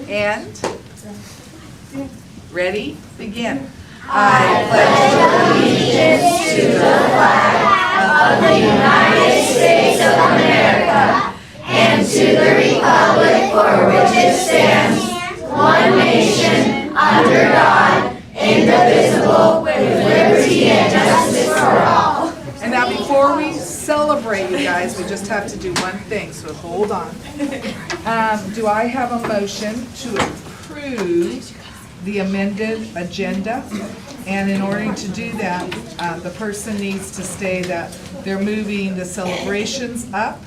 And ready? Begin. I pledge allegiance to the flag of the United States of America and to the republic for which it stands, one nation, under God, indivisible, with liberty and justice for all. And now before we celebrate, you guys, we just have to do one thing, so hold on. Do I have a motion to approve the amended agenda? And in order to do that, the person needs to say that they're moving the celebrations up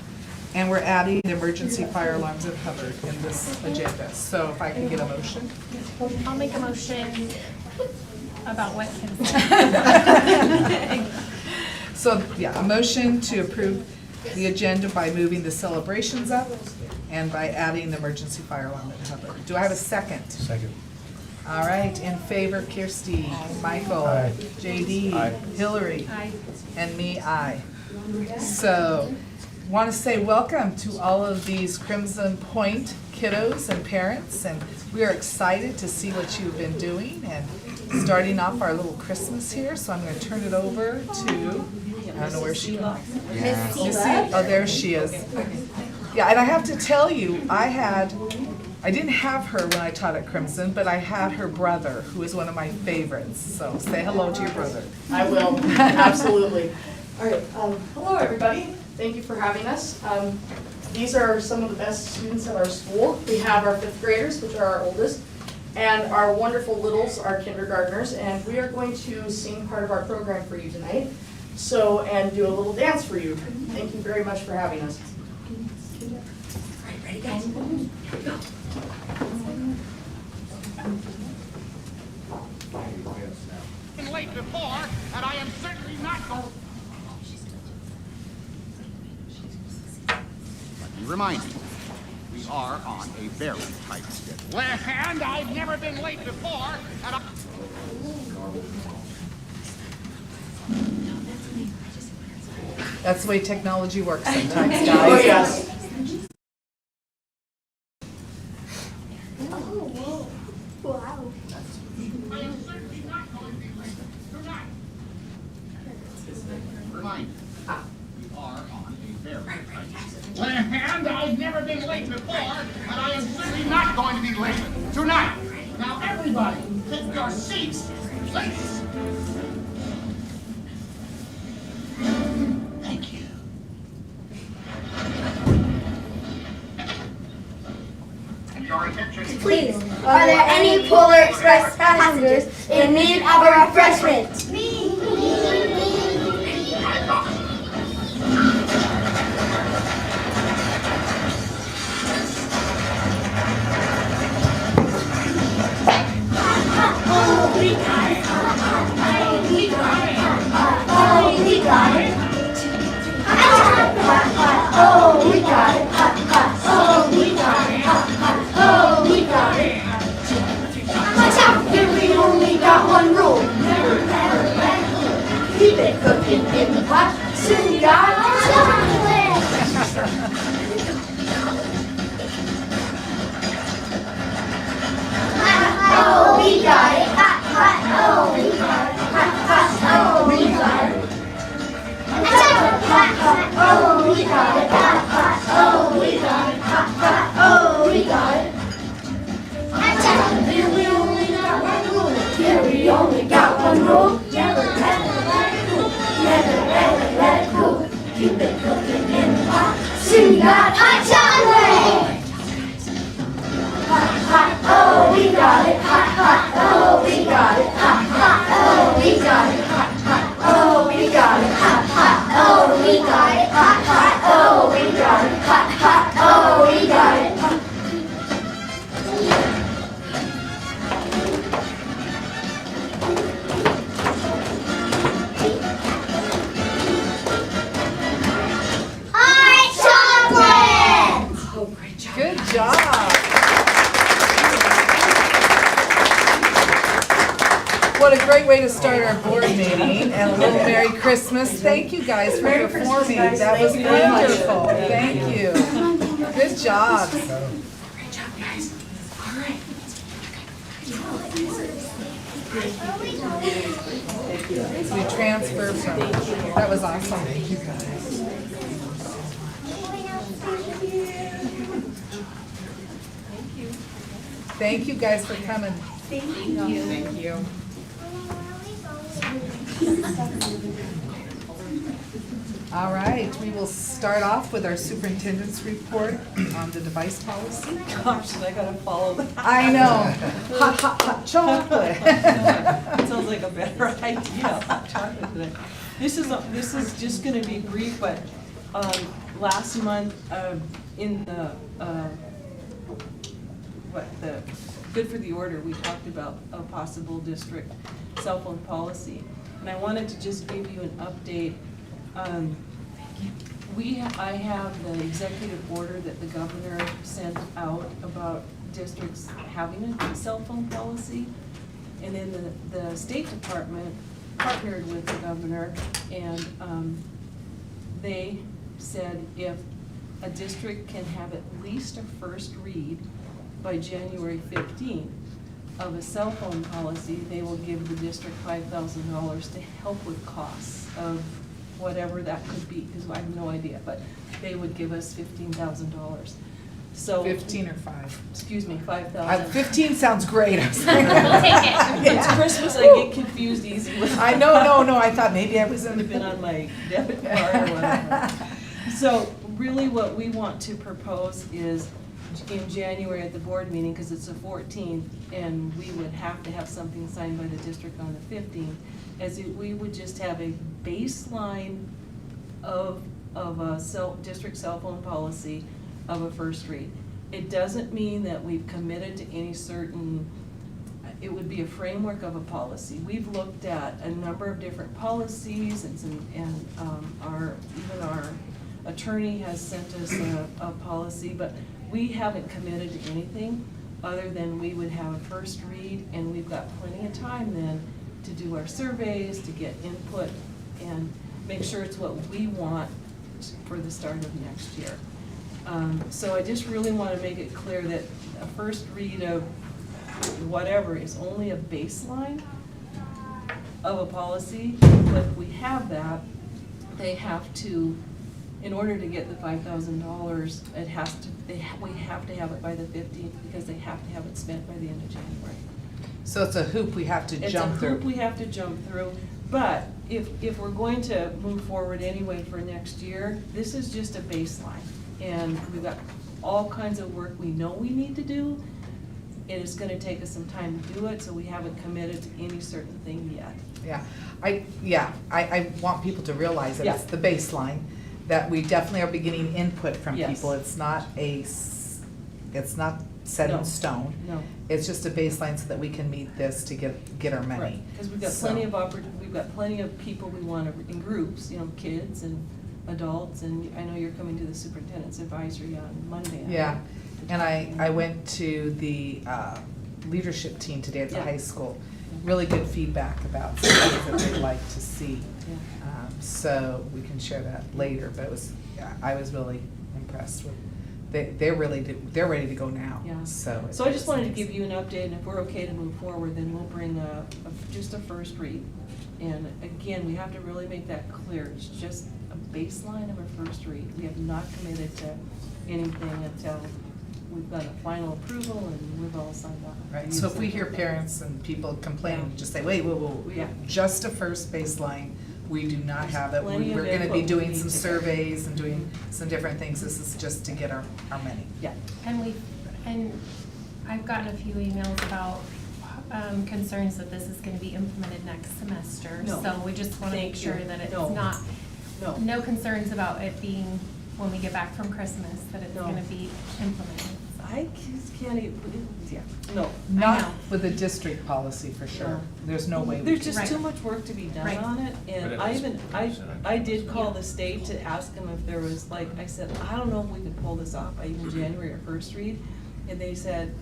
and we're adding the emergency fire alarms and covered in this agenda. So if I can get a motion. I'll make a motion about what consent. So yeah, a motion to approve the agenda by moving the celebrations up and by adding the emergency fire alarm and covered. Do I have a second? Second. All right, in favor, Kirsty, Michael, Aye. JD, Aye. Hillary, Aye. and me, aye. So, want to say welcome to all of these Crimson Point kiddos and parents, and we are excited to see what you've been doing and starting off our little Christmas here. So I'm going to turn it over to, I don't know where she is. Missy. Oh, there she is. Yeah, and I have to tell you, I didn't have her when I taught at Crimson, but I had her brother, who is one of my favorites. So say hello to your brother. I will, absolutely. All right, hello everybody. Thank you for having us. These are some of the best students at our school. We have our 5th graders, which are our oldest, and our wonderful littles, our kindergartners, and we are going to sing part of our program for you tonight. So, and do a little dance for you. Thank you very much for having us. All right, ready guys? Here we go. Been late before, and I am certainly not going. Let me remind you, we are on a very tight schedule. And I've never been late before, and I... That's the way technology works sometimes, guys. Oh yes. I am certainly not going to be late tonight. Remind you, we are on a very tight schedule. And I've never been late before, and I am certainly not going to be late tonight. Now everybody, take your seats, please. Thank you. And your attention. Please, are there any Polar Express passengers in need of a refreshment? Keep it cooking in the pot, soon you got chocolate. Oh, we got it, hot, hot, oh, we got it, hot, hot, oh, we got it. Chocolate, hot, hot, oh, we got it, hot, hot, oh, we got it, hot, hot, oh, we got it. Here we only got one rule, here we only got one rule, never let it cool, never let it cool. Keep it cooking in the pot, soon you got hot chocolate. Hot, hot, oh, we got it, hot, hot, oh, we got it, hot, hot, oh, we got it, hot, hot, oh, we got it, hot, hot, oh, we got it, hot, hot, oh, we got it, hot, hot, oh, we got it. Good job. What a great way to start our board meeting, and a little Merry Christmas. Thank you guys for performing. That was wonderful. Thank you. Good job. So we transfer from, that was awesome. Thank you guys. Thank you guys for coming. Thank you. Thank you. All right, we will start off with our superintendent's report on the device policy. Gosh, I gotta follow that. I know. Hot, hot, hot chocolate. That sounds like a better idea. Hot chocolate today. This is just gonna be brief, but, last month, in the, the Good for the Order, we talked about a possible district cell phone policy. And I wanted to just give you an update. I have the executive order that the governor sent out about districts having a cell phone policy. And then the State Department partnered with the governor, and they said if a district can have at least a first read by January 15th of a cell phone policy, they will give the district $5,000 to help with costs of whatever that could be, because I have no idea, but they would give us $15,000. So 15 or 5? excuse me, 5,000. 15 sounds great. I was like, We'll take it. It's Christmas, I get confused easy with. I know, no, I thought maybe I was in Been on my debit card or whatever. So really what we want to propose is in January at the board meeting, because it's the 14th, and we would have to have something signed by the district on the 15th, we would just have a baseline of a district cell phone policy of a first read. It doesn't mean that we've committed to any certain, it would be a framework of a policy. We've looked at a number of different policies, and our attorney has sent us a policy, but we haven't committed to anything other than we would have a first read, and we've got plenty of time then to do our surveys, to get input, and make sure it's what we want for the start of next year. So I just really want to make it clear that a first read of whatever is only a baseline of a policy, but if we have that, they have to, in order to get the $5,000, we have to have it by the 15th, because they have to have it spent by the end of January. So it's a hoop we have to jump through. It's a hoop we have to jump through, but if we're going to move forward anyway for next year, this is just a baseline. And we've got all kinds of work we know we need to do, and it's gonna take us some time to do it, so we haven't committed to any certain thing yet. I want people to realize that Yeah. it's the baseline, that we definitely are beginning input from Yes. people. It's not set No. in stone. No. It's just a baseline so that we can meet this to get our money. Because we've got So- plenty of people we want to, in groups, kids and adults, and I know you're coming to the superintendent's advisory on Monday. Yeah, and I went to the leadership team today at the Yeah. high school. Really good feedback about some things that they'd like to see. Yeah. So we can share that later, but I was really impressed with, they're ready to go now, Yeah. so. So I just wanted to give you an update, and if we're okay to move forward, then we'll bring just a first read. And again, we have to really make that clear, it's just a baseline of a first read. We have not committed to anything until we've got a final approval and we've all signed off. Right, so if we hear parents and people complaining, just say, wait, whoa, Yeah. just a first baseline, we do not have it. Plenty of We're gonna input be we doing need some to get. surveys and doing some different things, this is just to get our money. Yeah. And I've gotten a few emails about concerns that this is gonna be implemented next semester. No. So we just wanna make Thank sure you. that it's No. not, No. no concerns about it being, when we get back from Christmas, that it's No. gonna be implemented. I just can't even, yeah, no. Not know. with the district policy for sure, No. there's no way we There's can. just Right. too much work to be done Right. on it, But and it I is even, I did call the state to ask them if there was, I said, I don't know if we could pull this off by even January or first read, and they said,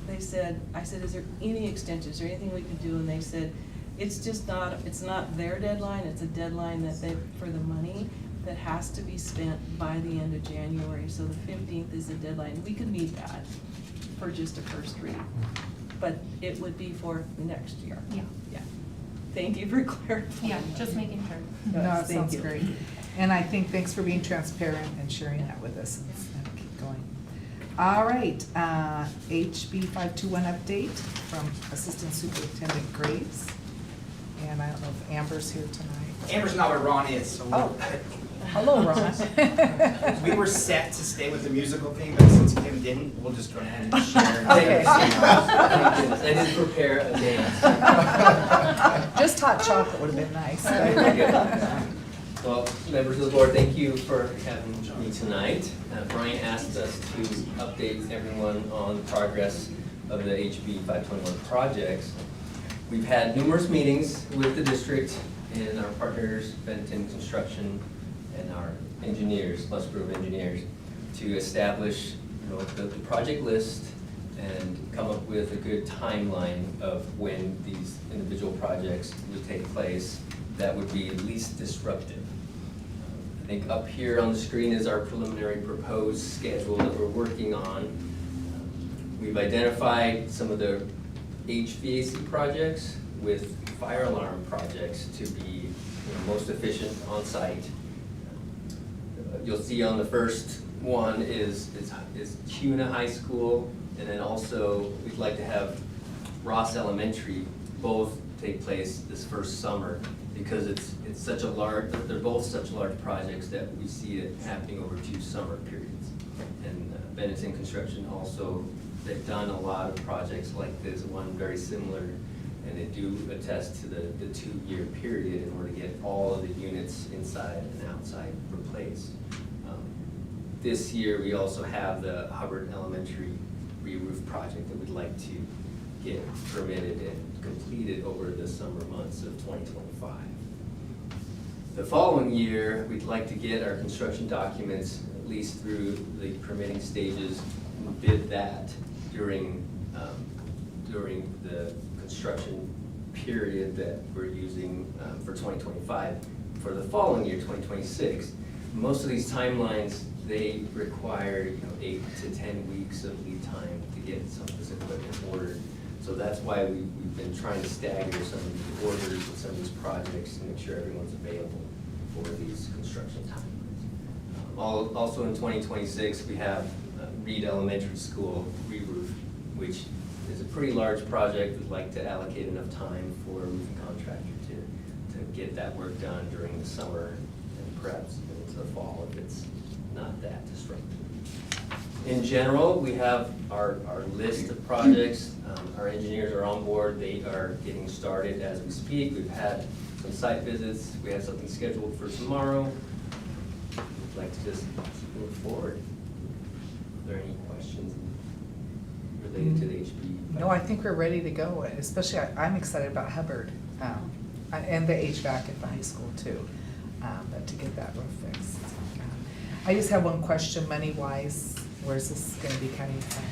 I said, is there any extensions, is there anything we could do, and they said, it's just not, it's not their deadline, it's a deadline that for the money that has to be spent by the end of January, so the 15th is the deadline, we could meet that for just a first read. but it would be for next year. Yeah, Yeah. Thank you for clarifying. yeah, just making sure. No, it Thank sounds you. great. And I think, thanks for being transparent and sharing that with us and keep going. All right, HB 521 update from Assistant Superintendent Graves. And I don't know if Amber's here tonight. Amber's not where Ron is, so Oh, hello, Ron. we were set to stay with the musical theme, but since Kim didn't, we'll just go ahead and share. Okay. I didn't prepare a dance. Just hot chocolate would have been nice. Well, members of the board, thank you for having me tonight. Brian asked us to update everyone on the progress of the HB 521 projects. We've had numerous meetings with the district and our partners, Benton Construction, and our engineers, Musgrove engineers, to establish the project list and come up with a good timeline of when these individual projects would take place that would be least disruptive. I think up here on the screen is our preliminary proposed schedule that we're working on. We've identified some of the HVAC projects with fire alarm projects to be most efficient on site. You'll see on the first one is Kuna High School, and then also we'd like to have Ross Elementary both take place this first summer because it's such a large, they're both such large projects that we see it happening over 2 summer periods. And Benton Construction also, they've done a lot of projects like this, one very similar, and they do attest to the 2-year period in order to get all of the units inside and outside replaced. This year, we also have the Hubbard Elementary re-roof project that we'd like to get permitted and completed over the summer months of 2025. The following year, we'd like to get our construction documents at least through the permitting stages, and bid that during the construction period that we're using for 2025. For the following year, 2026, most of these timelines, they require 8 to 10 weeks of lead time to get some of this equipment ordered. So that's why we've been trying to stagger some of the orders of some of these projects to make sure everyone's available for these construction timelines. Also in 2026, we have Reed Elementary School re-roof, which is a pretty large project. We'd like to allocate enough time for a roofing contractor to get that work done during the summer and perhaps into the fall if it's not that disruptive. In general, we have our list of projects. Our engineers are on board. They are getting started as we speak. We've had some site visits. We have something scheduled for tomorrow. We'd like to just move forward. Are there any questions related to the HB? No, I think we're ready to go, especially I'm excited about Hubbard and the HVAC at the high school too, but to get that roof fixed. I just have one question, money-wise, where's this gonna be coming from?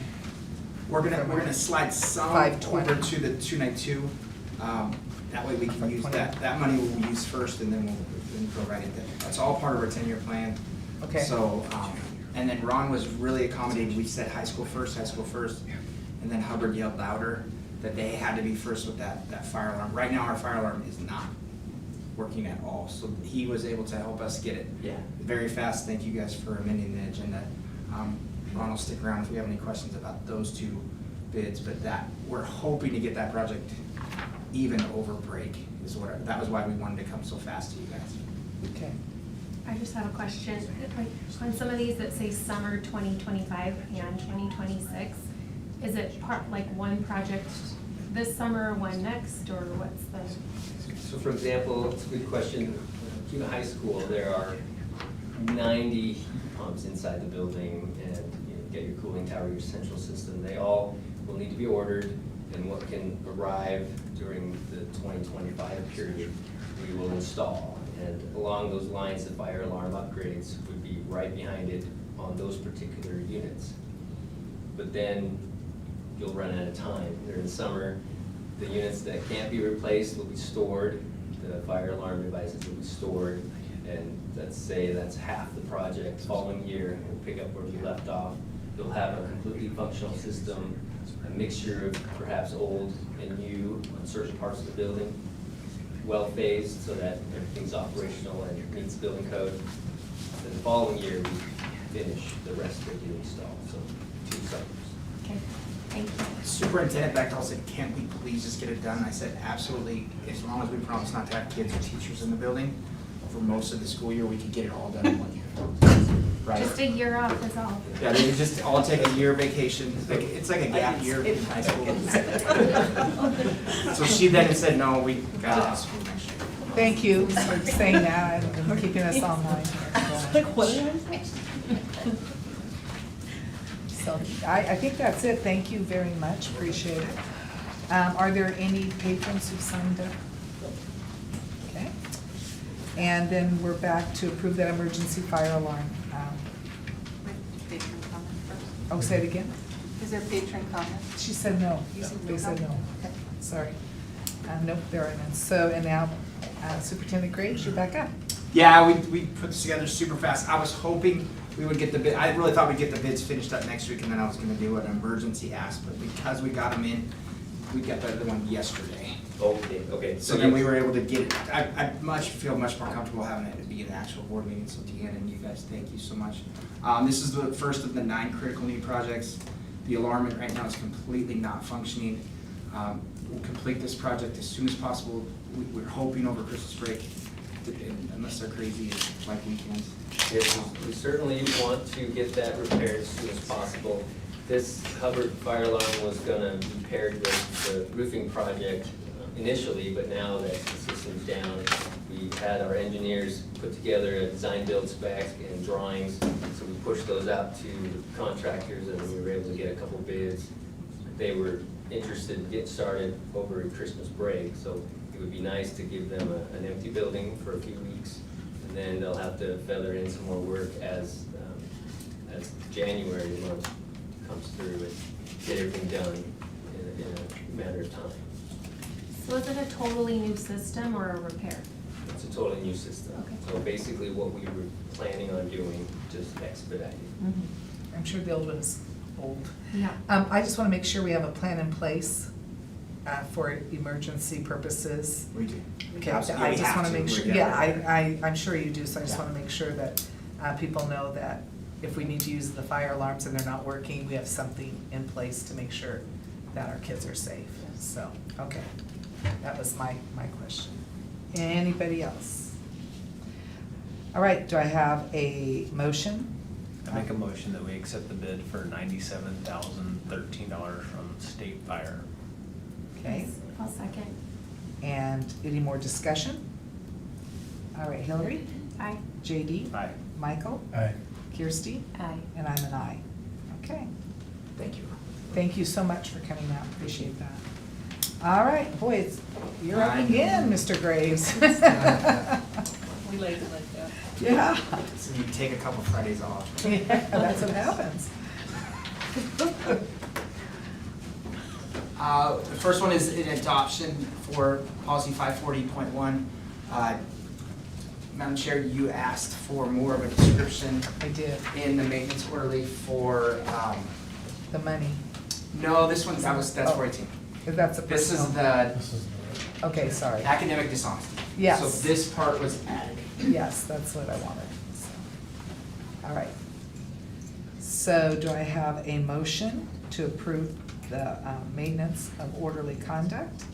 We're gonna slide some 520. over to the 292. That way we can use that money we'll use first and then we'll go right into it. That's all part of our 10-year plan. Okay. So, and then Ron was really accommodating. We said high school first. And then Hubbard yelled louder that they had to be first with that fire alarm. Right now, our fire alarm is not working at all. So he was able to help us get it very fast. Thank you guys for amending the agenda. Ron will stick around if we have any questions about those 2 bids, but we're hoping to get that project even over break that was why we wanted to come so fast to you guys. Okay. I just have a question. Like, on some of these that say summer 2025 and 2026, is it like one project this summer, one next, or what's the? So for example, it's a good question. Kuna High School, there are 90 heat pumps inside the building, and you get your cooling tower, your central system. They all will need to be ordered, and what can arrive during the 2025 period, we will install. And along those lines, the fire alarm upgrades would be right behind it on those particular units. But then you'll run out of time. During the summer, the units that can't be replaced will be stored. The fire alarm devices will be stored. And let's say that's half the project. Following year, we'll pick up where we left off. You'll have a completely functional system a mixture of perhaps old and new on certain parts of the building, well phased so that everything's operational and meets building code. Then the following year, we finish the rest of the install, so 2 summers. Okay, thank you. Superintendent Bechtel said, can't we please just get it done? I said, absolutely, as long as we promise not to have kids or teachers in the building for most of the school year, we could get it all done in 1 year. Right? Just a year off is all. Yeah, they could just all take a year vacation. It's like a gap year in high school. So she then said, no, we got it school next year. Thank you for saying that and keeping us online here. What did I say? So I think that's it. Thank you very much. Appreciate it. Are there any patrons who signed up? Okay. And then we're back to approve that emergency fire alarm. Patron comment first. Oh, say it again? Is there patron comment? She said no. They said no. Sorry. Nope, there are none. So, and now Superintendent Graves, you're back up. Yeah, we put this together super fast. I was hoping we would get the bid, I really thought we'd get the bids finished up next week, and then I was gonna do an emergency ask, but because we got them in, we got the other one yesterday. Okay. So then we were able to get it, I feel much more comfortable having it be an actual board meeting, so Deanna and you guys, thank you so much. This is the first of the 9 critical need projects. The alarm right now is completely not functioning. We'll complete this project as soon as possible. We're hoping over Christmas break, unless they're crazy, like weekends. Yes, we certainly want to get that repaired as soon as possible. This Hubbard fire alarm was gonna be paired with the roofing project initially, but now that the system's down, we had our engineers put together a design build spec and drawings, so we pushed those out to contractors and we were able to get a couple bids. They were interested in getting started over Christmas break, so it would be nice to give them an empty building for a few weeks, and then they'll have to feather in some more work as January month comes through and get everything done in a matter of time. So is it a totally new system or a repair? It's a totally new system. Okay. So basically what we were planning on doing, just expedited. I'm sure the old one's old. Yeah. I just want to make sure we have a plan in place for emergency purposes. We do. Okay, Absolutely. I We just have want to to. make sure, We're- yeah, I'm sure you do, so I just Yeah. want to make sure that people know that if we need to use the fire alarms and they're not working, we have something in place to make sure that our kids are safe. So, okay, that was my question. Anybody else? All right, do I have a motion? I make a motion that we accept the bid for $97,013 from State Fire. Okay, I'll second. and any more discussion? All right, Hillary, Aye. JD, Aye. Michael, Aye. Kirsty, Aye. and I'm an aye. Okay, Thank you. thank you so much for coming out, appreciate that. All right, boy, you're up I know. again, Mr. Graves. We like it like that. Yeah, So you take a couple Fridays off. yeah, that's what happens. The first one is an adoption for policy 540.1. Madam Chair, you asked for more of a description I did, in the maintenance orderly for, the money, no, this one, that's 418. that's a This is personal. the Okay, sorry, academic dishonesty. Yes. So this part was added. yes, that's what I wanted. So, all right. So do I have a motion to approve the maintenance of orderly conduct?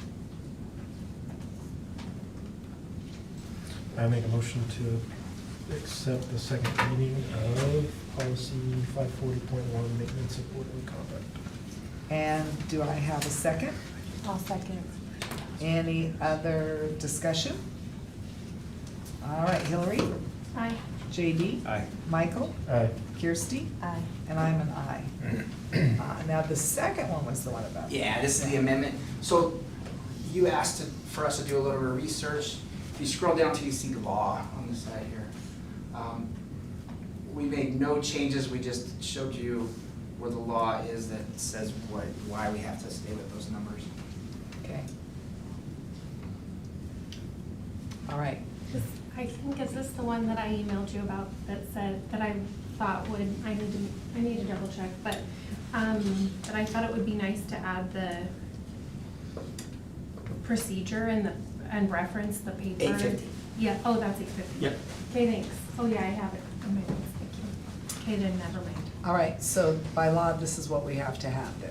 I make a motion to accept the second reading of policy 540.1, maintenance of orderly conduct. And do I have a second? I'll second. Any other discussion? All right, Hillary, Aye. JD, Aye. Michael, Aye. Kirsty, Aye. and I'm an aye. Now, the second one was the one about. Yeah, this is the amendment. So you asked for us to do a little bit of research. If you scroll down till you see the law on the side here. We made no changes, we just showed you where the law is that says why we have to stay with those numbers. Okay. All right. I think, is this the one that I emailed you about that said, that I thought would, I need to double check, but But I thought it would be nice to add the procedure and reference the paper. 850. Yeah, oh, that's 850. Yep. Okay, thanks. Oh, yeah, I have it in my notes, thank you. Okay, then never mind. All right, so by law, this is what we have to have then.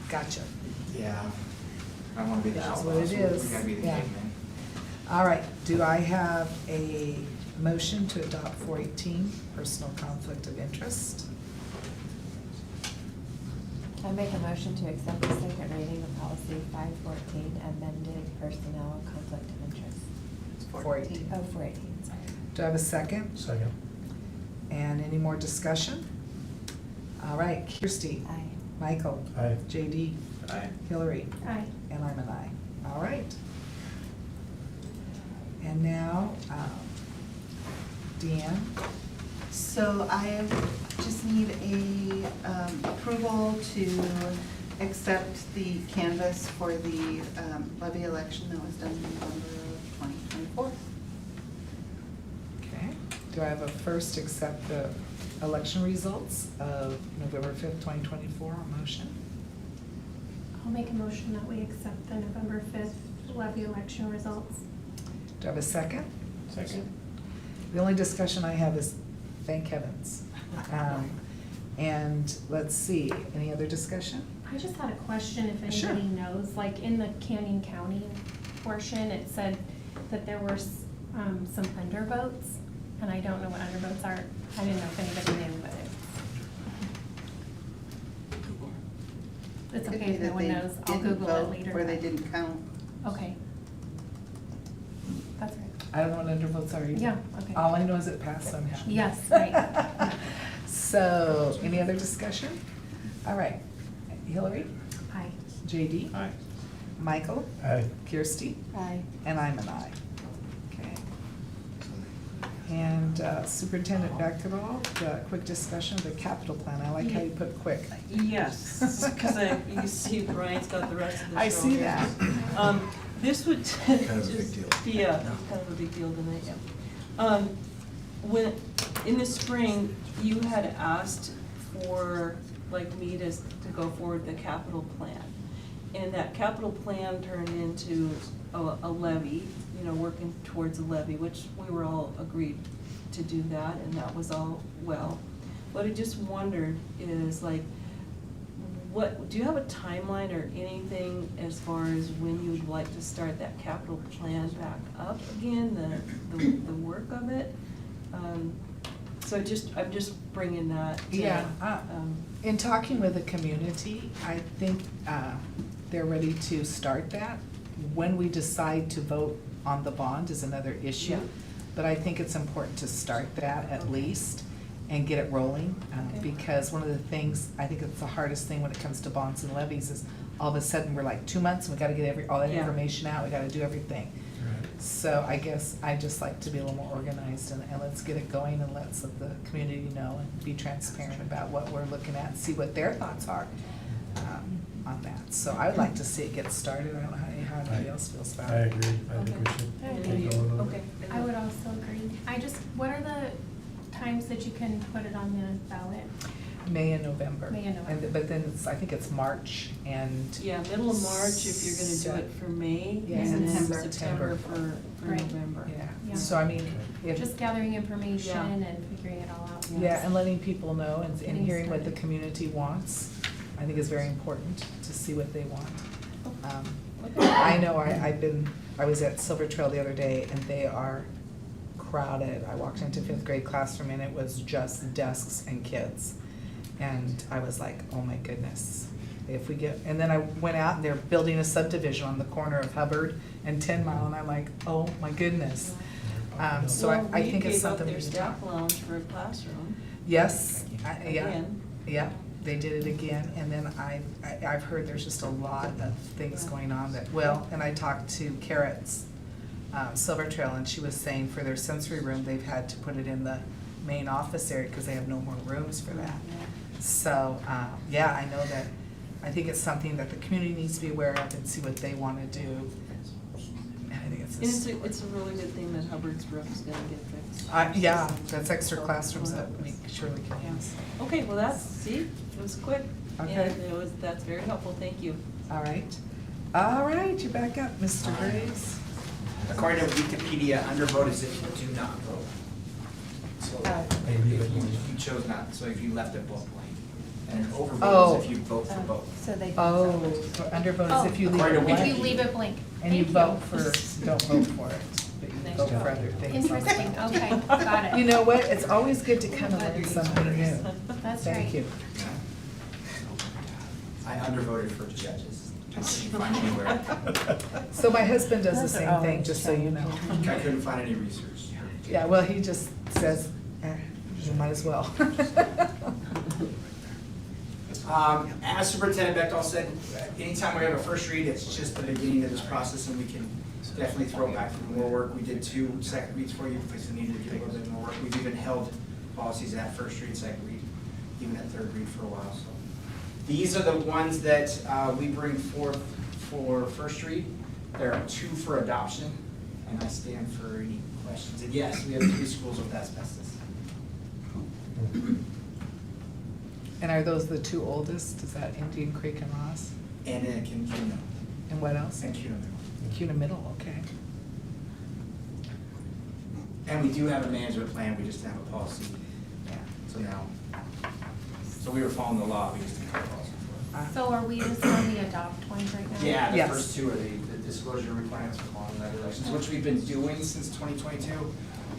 Gotcha. Yeah. I don't wanna be the That's outlaw, what it so is. we gotta be the Yeah. caveman. All right, do I have a motion to adopt 418, personal conflict of interest? I make a motion to accept the second reading of policy 514, amended personnel conflict of interest. 418. Oh, 418, sorry. Do I have a second? Second. And any more discussion? All right, Kirsty. Aye. Michael. Aye. JD. Aye. Hillary. Aye. And I'm an aye. All right. And now, Deanne. So I just need a approval to accept the canvas for the levy election that was done in November of 2024. Okay. Do I have a first accept the election results of November 5th, 2024, a motion? I'll make a motion that we accept the November 5th levy election results. Do I have a second? Second. The only discussion I have is, thank heavens. And let's see, any other discussion? I just had a question, if Sure. anybody knows, like in the Canyon County portion, it said that there were some undervotes, and I don't know what undervotes are. I didn't know if anybody knew, but it's Could okay be if no that one they knows. I'll didn't Google it vote later. Or they but- didn't count. Okay. That's right. I don't know what undervotes are either. Yeah, okay. All I know is it passed somehow. Yes, right. So, any other discussion? All right. Hillary? Aye. JD? Aye. Michael? Aye. Kirsty? Aye. And I'm an aye. Okay. And Superintendent Beckerall, the quick discussion of the capital plan. I like how you put quick. Yes, because you see Brian's got the rest of the show I see here. that. This would Kind of a big just deal. be kind of a big deal tonight, yeah. When, in the spring, you had asked for, like, me to go forward the capital plan. And that capital plan turned into a levy, you know, working towards a levy, which we were all agreed to do that, and that was all well. What I just wondered is, like, what, do you have a timeline or anything as far as when you would like to start that capital plan back up again, the work of it? So I'm just bringing that to. Yeah, in talking with the community, I think they're ready to start that. When we decide to vote on the bond is another issue. Yeah. But I think it's important to start that at least and get it rolling. Okay. Because one of the things, I think it's the hardest thing when it comes to bonds and levies is all of a sudden we're like 2 months and we gotta get all that Yeah. information out, we gotta do everything. So I guess I just like to be a little more organized and let's get it going and let's let the community know and be transparent about what we're looking at and see what their thoughts are on that. So I would like to see it get started. I don't know how anybody else feels about I it. agree. I think we I should agree. get going on it. Okay. I would also agree. what are the times that you can put it on the ballot? May and November. May and November. But then I think it's March and. Yeah, middle of March if you're gonna do it for May, Yeah, and then September. September for Right. November. Yeah, Yeah. so I mean, if. Just gathering information Yeah. and figuring it all out. Yeah, and letting people know and Getting hearing what the started. community wants, I think is very important to see what they want. Okay. I know I was at Silver Trail the other day and they are crowded. I walked into fifth grade classroom and it was just desks and kids. And I was like, oh my goodness, and then I went out and they're building a subdivision on the corner of Hubbard and 10 Mile and I'm like, oh my goodness. So Well, I think it's something. We we gave need up to their staff lounge for a classroom. Yes, yeah, Again. yeah, they did it again, and then I've heard there's just a lot of things Yeah. going on and I talked to Carrot's Silver Trail, and she was saying for their sensory room, they've had to put it in the main office area because they have no more rooms for that. So, yeah, I know that, I think it's something that the community needs to be aware of and see what they wanna do. And I think it's And just. it's a really good thing that Hubbard's roof is gonna get fixed. Yeah, that's extra classrooms that we surely can use. Okay, well see, it was quick. Okay. And that's very helpful, thank you. All right. All right, you back up, Mr. Graves. According to Wikipedia, undervote is if you do not vote. So if you chose not, so if you left it both blank. And overvote is if you vote for both. So they. Oh, for undervote is if you leave According it to If you blank. leave it blank. And you Thank vote for, don't vote for it, but you vote for other things. Interesting, okay, got it. You know what, it's always good to kind of learn something new. That's right. Thank you. I undervoted for judges. I couldn't find anywhere. So my husband does the Those are same thing, always just so you know. I couldn't find any research. Yeah, well, he just says, you might as well. As Superintendent Bechtel said, anytime we have a first read, it's just the beginning of this process, and we can definitely throw back for more work. We did 2 second reads for you, because we needed to get a little bit more work. We've even held policies at first read, second read, even at third read for a while, so. These are the ones that we bring forth for first read. There are 2 for adoption, and I stand for any questions. And yes, we have 3 schools with asbestos. And are those the 2 oldest? Is that Indian Creek and Ross? And in CUNA. And what else? And CUNA. CUNA Middle, okay. And we do have a management plan, we just didn't have a policy. Yeah. So now, so we were following the law, we just didn't have a policy for it. So are we just on the adopt ones right now? Yeah, the Yes. first 2 are the disclosure requirements for law and regulations, which we've been doing since 2022.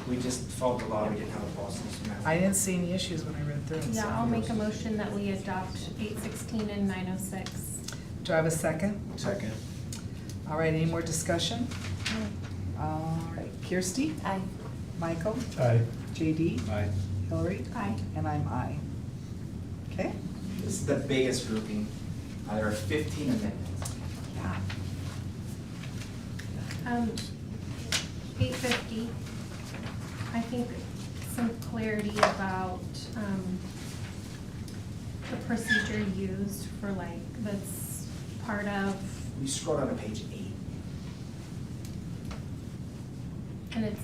We just followed the law, we didn't have a policy. So now- I didn't see any issues when I read through them. so- Yeah, I'll make a motion that we adopt 816 and 906. Do I have a second? Second. All right, any more discussion? All right, Kirsty? Aye. Michael? Aye. JD? Aye. Hillary? Aye. And I'm aye. Okay? This is the biggest grouping, there are 15 amendments. Yeah. 850, I think some clarity about the procedure used for like, that's part of, We scroll down to page 8. and it's,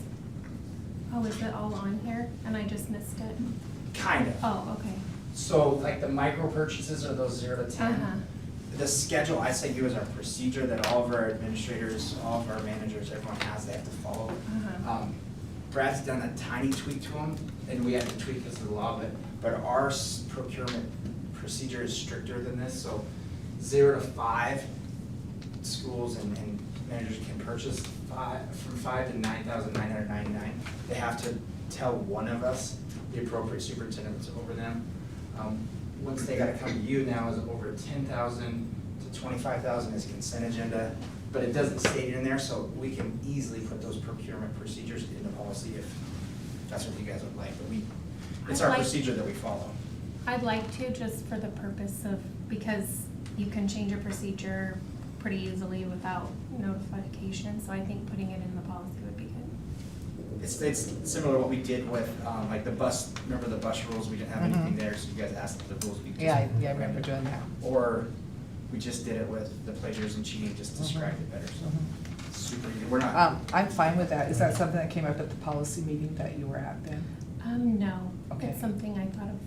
oh, is it all on here? And I just missed it? Kind of. Oh, okay. So like the micro purchases are those 0 to 10. Uh-huh. The schedule I sent you is our procedure that all of our administrators, all of our managers, everyone has, they have to follow. Uh-huh. Brad's done a tiny tweak to them, and we have to tweak this to the law, but our procurement procedure is stricter than this, so 0 to 5 schools and managers can purchase from 5 to 9,999. They have to tell one of us, the appropriate superintendent over them. Once they gotta come to you now is over 10,000 to 25,000 is consent agenda, but it doesn't state it in there, so we can easily put those procurement procedures into policy if that's what you guys would like, but it's I'd our like- procedure that we follow. I'd like to, just for the purpose of, because you can change a procedure pretty easily without notification, so I think putting it in the policy would be good. It's similar to what we did with, like the bus, remember the bus rules, we didn't have anything there, so you guys asked if the rules be. Yeah, I remember doing that. Or we just did it with the plagiarism cheating, just described it better, so it's super easy, we're not. I'm fine with that. Is that something that came up at the policy meeting that you were at then? No, Okay. it's something I thought of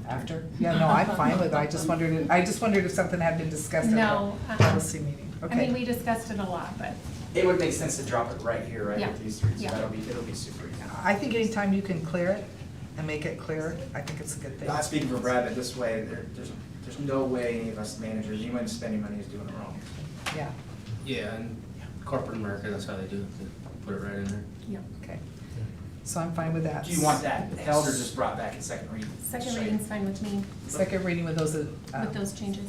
after. After? Yeah, no, I'm fine with it. I just wondered if something had been discussed at No, the uh-uh. policy meeting. I Okay. mean, we discussed it a lot, but It would make sense to drop it right here, right Yeah. with these 3, so Yeah. it'll be super easy. I think anytime you can clear it and make it clear, I think it's a good thing. Not speaking for Brad, but this way, there's no way any of us managers, anyone spending money is doing it wrong. Yeah, Yeah, and corporate America, that's how they do it, they put it right in there. yeah. okay. So I'm fine with that. Do you want that held or just brought back in second reading? Second reading's fine with me, Second reading with those, with those changes.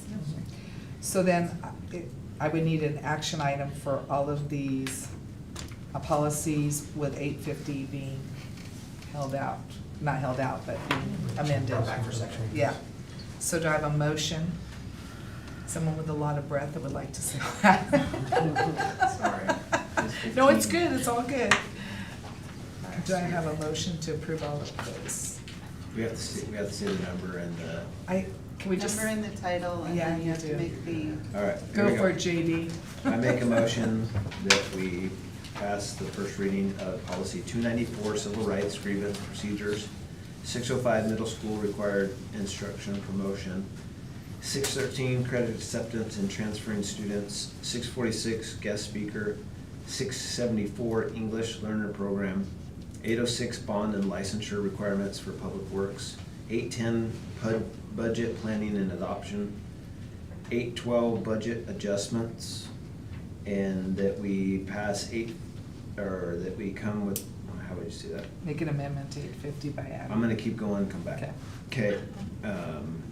So then, I would need an action item for all of these policies with 850 being held out, not held out, but being amended. Brought back for second reading. Yeah. So do I have a motion? Someone with a lot of breath that would like to say that? Sorry. No, it's good, it's all good. Do I have a motion to approve all of those? We have to say the number and, Can we just? Number in the title, and Yeah, then you you have to do. make the, all right. here Go we for it, JD. I make a motion that we pass the first reading of policy 294, civil rights grievance procedures, 605 middle school required instruction promotion, 613, credit acceptance and transferring students. 646, guest speaker. 674, English learner program. 806, bond and licensure requirements for public works. 810, budget planning and adoption. 812, budget adjustments. And that we pass that we come with, how would you say that? Make an amendment to 850 by adding. I'm gonna keep going, come back. Okay,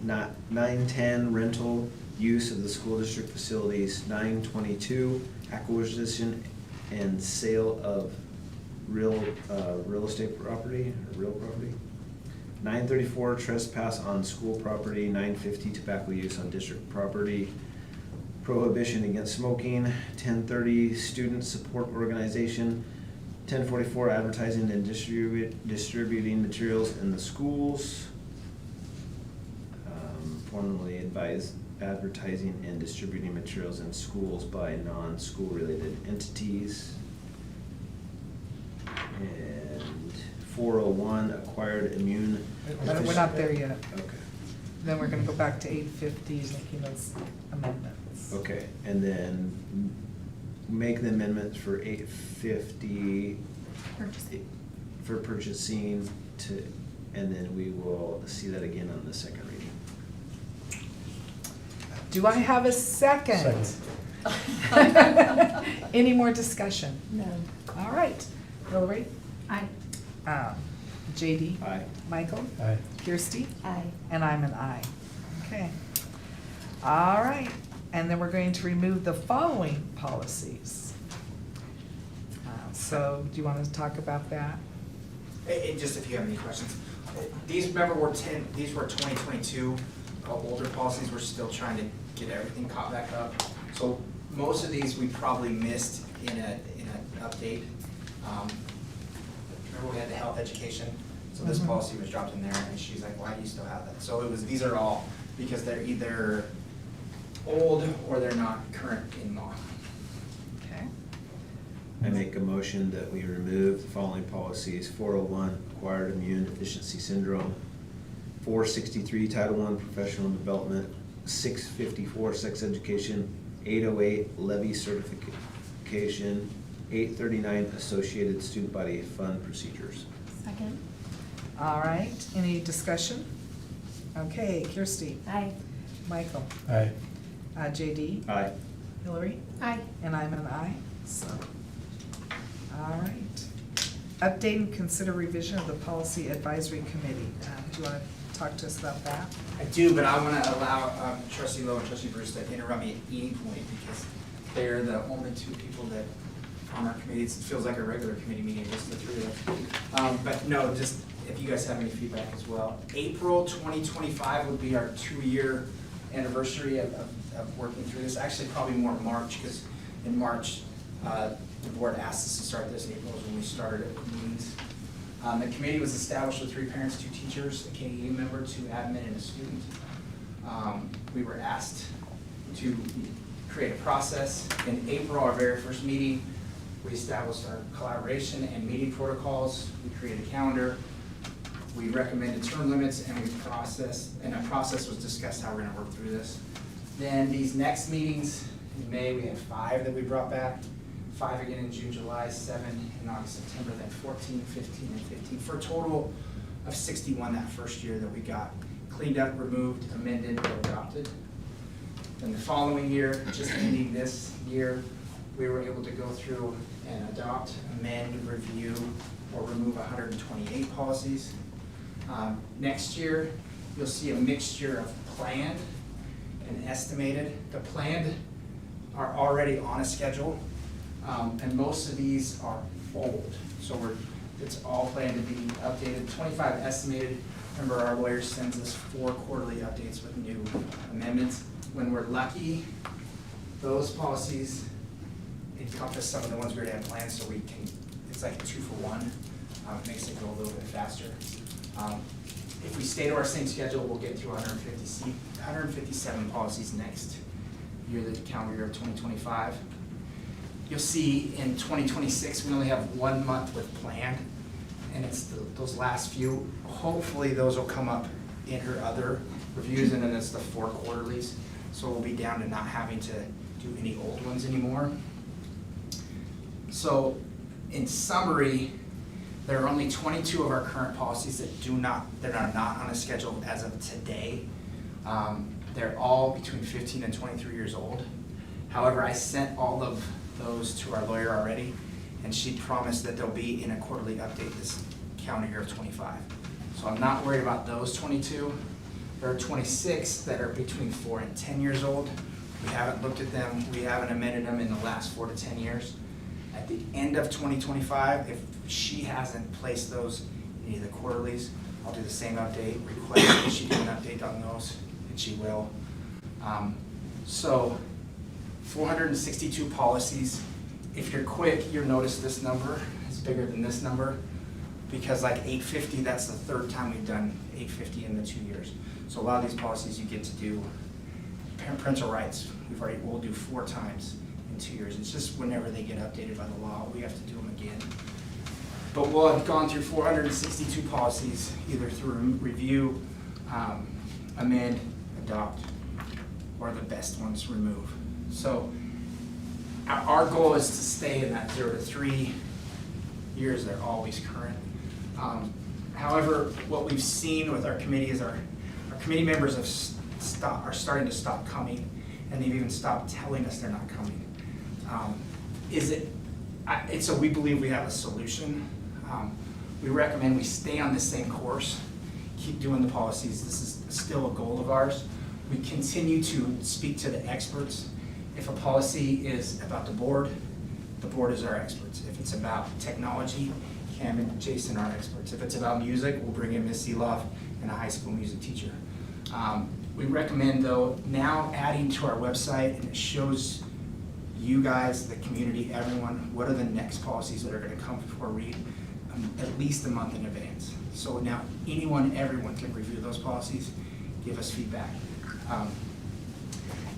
not 910, rental use of the school district facilities. 922, acquisition and sale of real estate property, or real property. 934, trespass on school property. 950, tobacco use on district property. Prohibition against smoking. 1030, student support organization. 1044, advertising and distributing materials in the schools. Formally advise advertising and distributing materials in schools by non-school related entities. And 401, acquired immune. We're not there yet. Okay. Then we're gonna go back to 850, making those amendments. Okay, and then make the amendments for 850 for purchasing to, and then we will see that again on the second reading. Do I have a second? Any more discussion? No. All right. Hillary? Aye. JD? Aye. Michael? Aye. Kirsty? Aye. And I'm an aye. Okay. All right. And then we're going to remove the following policies. So do you want to talk about that? Just if you have any questions. These, remember, these were 2022 older policies. We're still trying to get everything caught back up. So most of these we probably missed in an update. Remember we had the health education? So this policy was dropped in there and she's like, why do you still have that? So these are all because they're either old or they're not current in law. Okay. I make a motion that we remove the following policies: 401, acquired immune deficiency syndrome. 463, Title I, professional development. 654, sex education. 808, levy certification. 839, associated student body fund procedures. Second. All right. Any discussion? Okay. Kirsty? Aye. Michael? Aye. JD? Aye. Hillary? Aye. And I'm an aye, so. All right. Update and consider revision of the Policy Advisory Committee. Do you want to talk to us about that? I do, but I want to allow Trustee Lowe and Trustee Bruce to interrupt me at any point because they're the only two people that on our committee. It feels like a regular committee meeting, just the three of us. But no, just if you guys have any feedback as well. April 2025 would be our 2-year anniversary of working through this. Actually, probably more March, because in March, the board asked us to start this. April is when we started at meetings. The committee was established with 3 parents, 2 teachers, a KU member, 2 admin, and a student. We were asked to create a process. In April, our very first meeting, we established our collaboration and meeting protocols. We created a calendar. We recommended term limits, and a process was discussed how we're gonna work through this. Then these next meetings, in May, we had 5 that we brought back. 5 again in June, July, 7 in August, September, then 14, 15, and 15, for a total of 61 that first year that we got cleaned up, removed, amended, or adopted. Then the following year, just ending this year, we were able to go through and adopt, amend, review, or remove 128 policies. Next year, you'll see a mixture of planned and estimated. The planned are already on a schedule, and most of these are old. So it's all planned to be updated. 25 estimated. Remember, our lawyer sends us 4 quarterly updates with new amendments. When we're lucky, those policies encompass some of the ones we already had planned, so we can, it's like a 2-for-1. It makes it go a little bit faster. If we stay to our same schedule, we'll get through 157 policies next year, the calendar year of 2025. You'll see in 2026, we only have 1 month with planned, and it's those last few. Hopefully those will come up in her other reviews, and then it's the 4 quarterlies. So we'll be down to not having to do any old ones anymore. So in summary, there are only 22 of our current policies that are not on a schedule as of today. They're all between 15 and 23 years old. However, I sent all of those to our lawyer already, and she promised that they'll be in a quarterly update this calendar year of 25. So I'm not worried about those 22. There are 26 that are between 4 and 10 years old. We haven't looked at them. We haven't amended them in the last 4 to 10 years. At the end of 2025, if she hasn't placed those in any of the quarterlies, I'll do the same update, request that she do an update on those, and she will. So 462 policies. If you're quick, you'll notice this number is bigger than this number, because like 850, that's the 3rd time we've done 850 in the 2 years. So a lot of these policies you get to do. Parental rights, we'll do 4 times in 2 years. It's just whenever they get updated by the law, we have to do them again. But we'll have gone through 462 policies, either through review, amend, adopt, or the best ones remove. So our goal is to stay in that 0 to 3 years. They're always current. However, what we've seen with our committee is our committee members are starting to stop coming, and they've even stopped telling us they're not coming. So we believe we have a solution. We recommend we stay on the same course, keep doing the policies. This is still a goal of ours. We continue to speak to the experts. If a policy is about the board is our experts. If it's about technology, Cam and Jason are experts. If it's about music, we'll bring in Miss Seeloff and a high school music teacher. We recommend, though, now adding to our website, and it shows you guys, the community, everyone, what are the next policies that are going to come before read at least a month in advance. So now everyone can review those policies, give us feedback.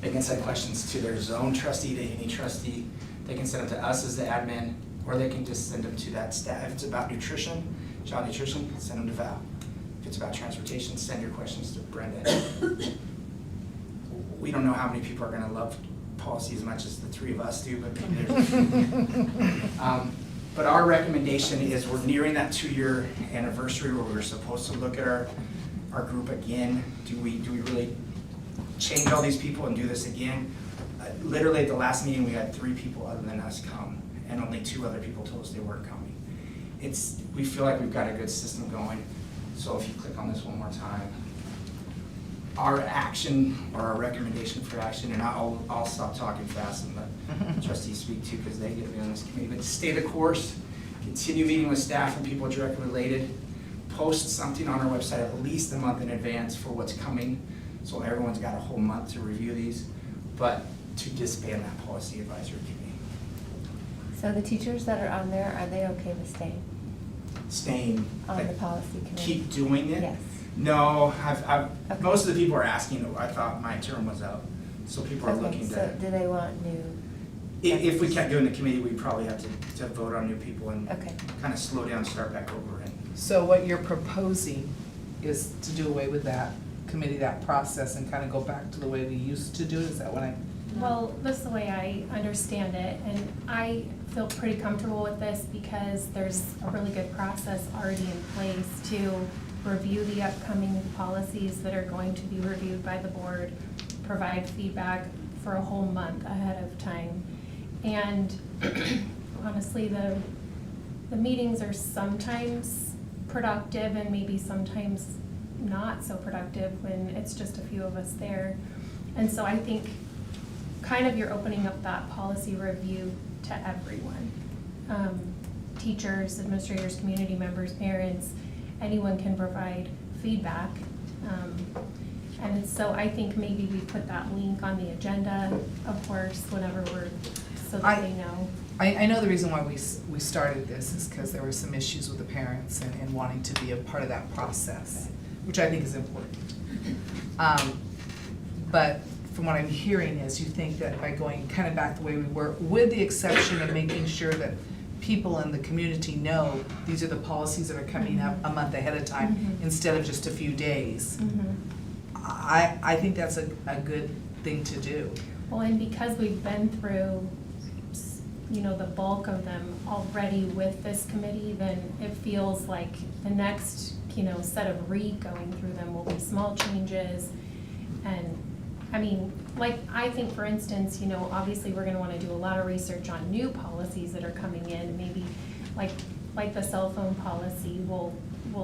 They can send questions to their zone trustee, to any trustee. They can send them to us as the admin, or they can just send them to that staff. If it's about nutrition, child nutrition, send them to Val. If it's about transportation, send your questions to Brenda. We don't know how many people are going to love policy as much as the 3 of us do, but maybe there's but our recommendation is we're nearing that 2-year anniversary where we were supposed to look at our group again. Do we really change all these people and do this again? Literally at the last meeting, we had 3 people other than us come, and only 2 other people told us they weren't coming. We feel like we've got a good system going. So if you click on this one more time, our action, or our recommendation for action, and I'll stop talking fast and let trustees speak too, because they get to be on this committee, but stay the course, continue meeting with staff and people directly related, post something on our website at least a month in advance for what's coming, so everyone's got a whole month to review these, but to disband that policy advisory committee. So the teachers that are on there, are they okay with staying on the policy committee? Keep doing it? Yes. No, Okay. most of the people are asking. I thought my term was out, so people are Okay, looking so to. do they want new? If we kept doing the committee, we'd probably have to vote on new people and Okay. kind of slow down, start back over. So what you're proposing is to do away with that committee, that process, and kind of go back to the way we used to do it? Is that what I? Well, this is the way I understand it, and I feel pretty comfortable with this because there's a really good process already in place to review the upcoming policies that are going to be reviewed by the board, provide feedback for a whole month ahead of time. And honestly, the meetings are sometimes productive and maybe sometimes not so productive when it's just a few of us there. And so I think kind of you're opening up that policy review to everyone. Teachers, administrators, community members, parents, anyone can provide feedback. And so I think maybe we put that link on the agenda, of course, whenever so that they know. I know the reason why we started this is because there were some issues with the parents and wanting to be a part of that process, which I think is important. But from what I'm hearing is you think that by going kind of back the way we were, with the exception of making sure that people in the community know these are the policies that are coming up a month ahead of time instead of just a few days. I think that's a good thing to do. Well, and because we've been through, you know, the bulk of them already with this committee, then it feels like the next, you know, set of going through them will be small changes. And, I mean, like, I think, for instance, you know, obviously, we're gonna wanna do a lot of research on new policies that are coming in, maybe, like the cell phone policy, we'll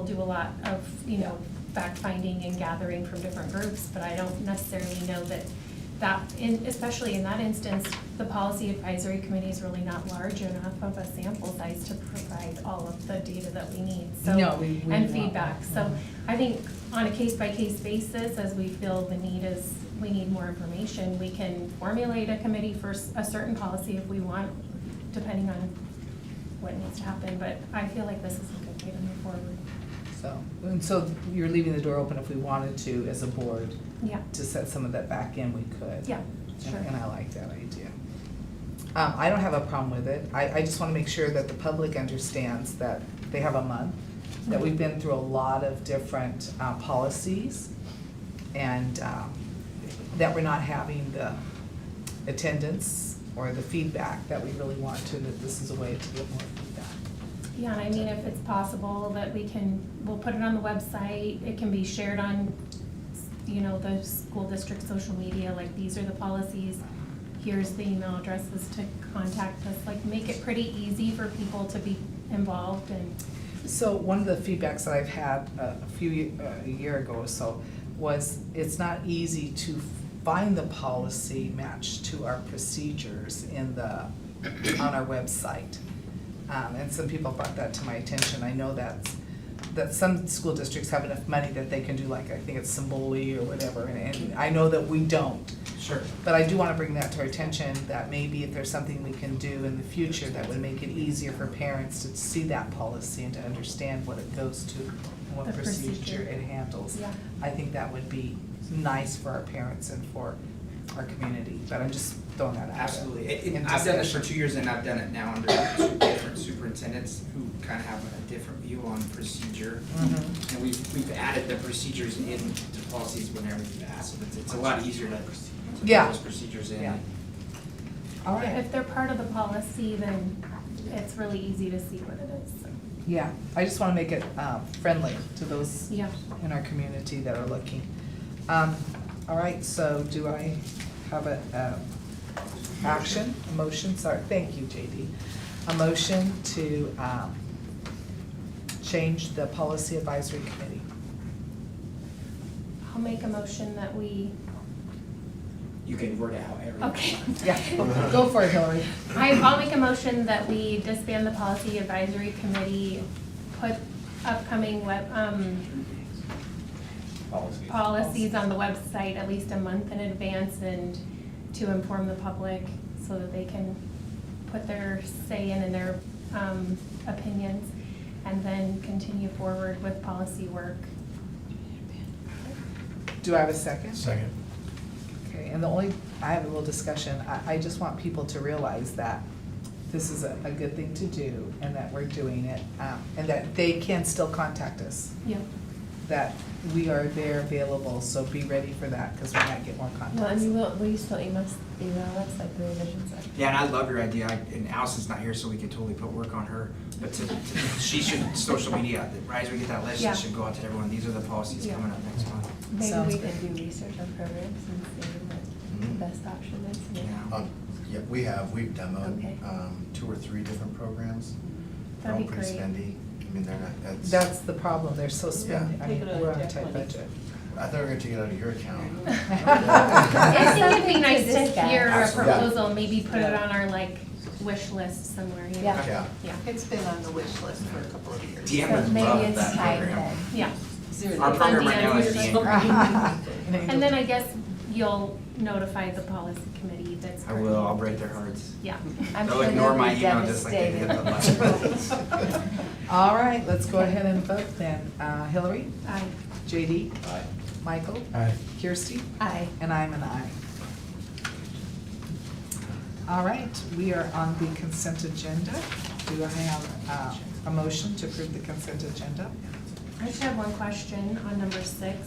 do a lot of, you know, fact-finding and gathering from different groups, but I don't necessarily know that, especially in that instance, the policy advisory committee is really not large enough of a sample size to provide all of the data that we need, so. No, we And want feedback, that. so I think on a case-by-case basis, as we feel the need is, we need more information, we can formulate a committee for a certain policy if we want, depending on what needs to happen, but I feel like this is a good way to move forward. So you're leaving the door open if we wanted to, as a board, Yeah, to set some of that back in, we could. yeah, sure. And I like that idea. I don't have a problem with it. I just want to make sure that the public understands that they have a month, that we've been through a lot of different policies, and that we're not having the attendance or the feedback that we really want to, that this is a way to get more feedback. Yeah, and I mean, if it's possible that we'll put it on the website, it can be shared on, you know, the school district social media, like, these are the policies, here's the email addresses to contact us, like, make it pretty easy for people to be involved and. So one of the feedbacks that I've had a year ago or so was it's not easy to find the policy matched to our procedures on our website. And some people brought that to my attention. I know that some school districts have enough money that they can do, like, I think it's Symboli or whatever, and I know that we don't. Sure. But I do want to bring that to our attention, that maybe if there's something we can do in the future that would make it easier for parents to see that policy and to understand what it goes to and what The procedure procedure. it handles. Yeah. I think that would be nice for our parents and for our community, but I'm just throwing that out there. Absolutely. in I've done this for discussion. 2 years, and I've done it now under two different superintendents who kind of have a different view on procedure. Mhm. And we've added the procedures into policies whenever you've asked, so it's a lot easier to put Yeah. those procedures in. Yeah. All right. If they're part of the policy, then it's really easy to see what it is. Yeah, I just want to make it friendly to those Yeah. in our community that are looking. All right, so do I have a motion, sorry, thank you, JD. A motion to change the policy advisory committee. I'll make a motion that we, You can word it however. okay. Yeah, go for it, Hillary. I'll make a motion that we disband the policy advisory committee, put upcoming policies on the website at least a month in advance, and to inform the public so that they can put their say in and their opinions, and then continue forward with policy work. Do I have a second? Second. Okay, and I have a little discussion. I just want people to realize that this is a good thing to do, and that we're doing it, and that they can still contact us. Yep. That we are there available, so be ready for that, because we might get more contacts. Well, and will you still email us like the revisions? Yeah, and I love your idea, and Allison's not here, so we could totally put work on her, but she should, social media, right, as we get that list, Yeah. it should go out to everyone, these are the policies Yeah. coming up next month. Maybe Sounds we good. can do research on programs and see what the best option is. Yeah. Yeah, we've demoed Okay. 2 or 3 different programs. They're That'd all be pretty great. spendy. I mean, they're not, That's the problem, they're so spending, I mean, Take it out we're of on a debt tight money. budget. I thought we were gonna take it out of your account. I think it'd be nice to Discuss. hear a Absolutely. proposal, maybe put it on our like wish list somewhere, you know? Yeah. Yeah. Yeah, It's been on the wish list for a couple of years. Deanna So would maybe love it's that tied program. then. yeah. Our program right now is And then I guess you'll notify the policy committee that's. I will, I'll break their hearts. Yeah. I'm They'll sure ignore they'll my be email just like they did the devastated. last. All right, let's go ahead and vote then. Hillary, Aye. JD, Aye. Michael, Aye. Kirsty, Aye. and I'm an aye. All right, we are on the consent agenda. Do I have a motion to approve the consent agenda? I just have one question on number 6.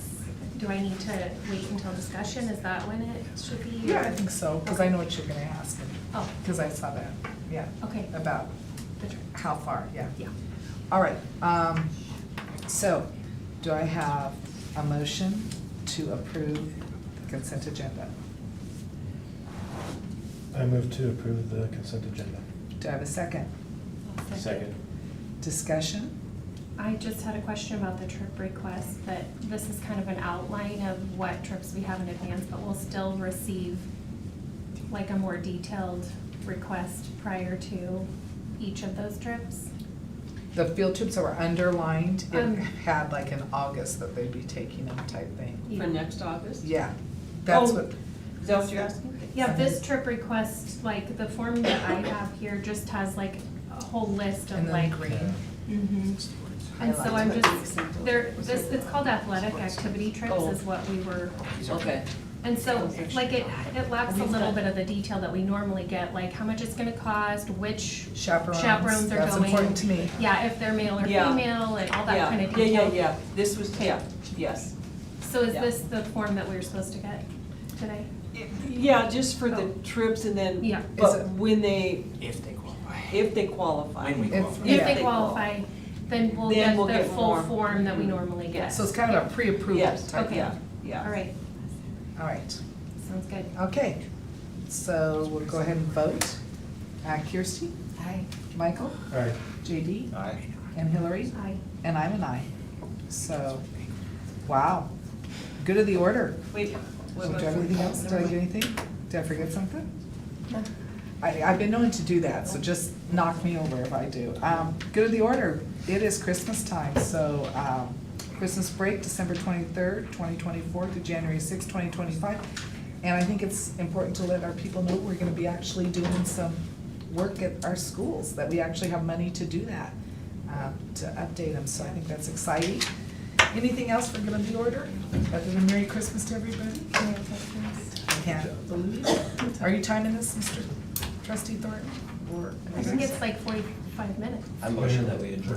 do I need to wait until discussion? Is that when it should be? Yeah, I think so, because I know what you're gonna ask, Oh, because I saw that, yeah. okay. About The tr- how far, yeah. Yeah. All right, so, do I have a motion to approve the consent agenda? I move to approve the consent agenda. Do I have a second? Second. Discussion? I just had a question about the trip request, that this is kind of an outline of what trips we have in advance, but we'll still receive like a more detailed request prior to each of those trips. The field trips that were underlined, it Um, had like in August that they'd be taking them type thing. For next August? Yeah, that's Oh. what, Is that what you're asking? Yeah, this trip request, like the form that I have here just has like a whole list and of then like. green. Mhm. And so I'm just, it's called athletic activity trips is what we were. Okay. And so, like, it lacks a little bit of the detail that we normally get, like how much it's gonna cost, which Chaperones, chaperones are going. that's important to me. Yeah, if they're male or Yeah. female and all that Yeah, kind of yeah, detail. yeah. This was, yeah, yes. So is Yeah. this the form that we were supposed to get today? Yeah, just for the trips and then, Yeah. Is it- but when they, If they qualify. if they qualify. When we If- qualify. Yeah. If they qualify, then we'll get the get full more. form that we normally get. So it's kind of a pre-approval Yes, type okay. thing. yeah, yeah. All right, All right, sounds good. okay. So we'll go ahead and vote. Kirsty? Aye. Michael? All right. JD? Aye. And Hillary? Aye. And I'm an aye. So, wow. Good of the order. Wait. Do you have anything else? Did I get anything? Did I forget something? I've been known to do that, so just knock me over if I do. Good of the order. It is Christmas time, so Christmas break, December 23rd, 2024 to January 6th, 2025. And I think it's important to let our people know we're gonna be actually doing some work at our schools, that we actually have money to do that, to update them. So I think that's exciting. Anything else for good of the order? Other than Merry Christmas to everybody? I can't believe it. Are you timing this, Mr. Trustee Thornton? Or I think it's like 45 minutes. I motion that we adjourn.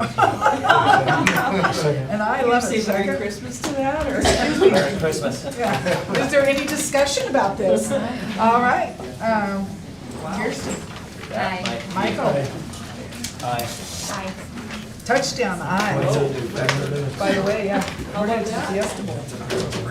Second. And I You love say it. Merry Second? Christmas to that, or? Merry Christmas. Yeah. Is there any discussion about this? All right. Kirsty? Aye. Michael? Aye. Aye. Touchdown, aye. What is it? 5 minutes? By the way, yeah. How We're gonna about do that? Fiesta Bowl.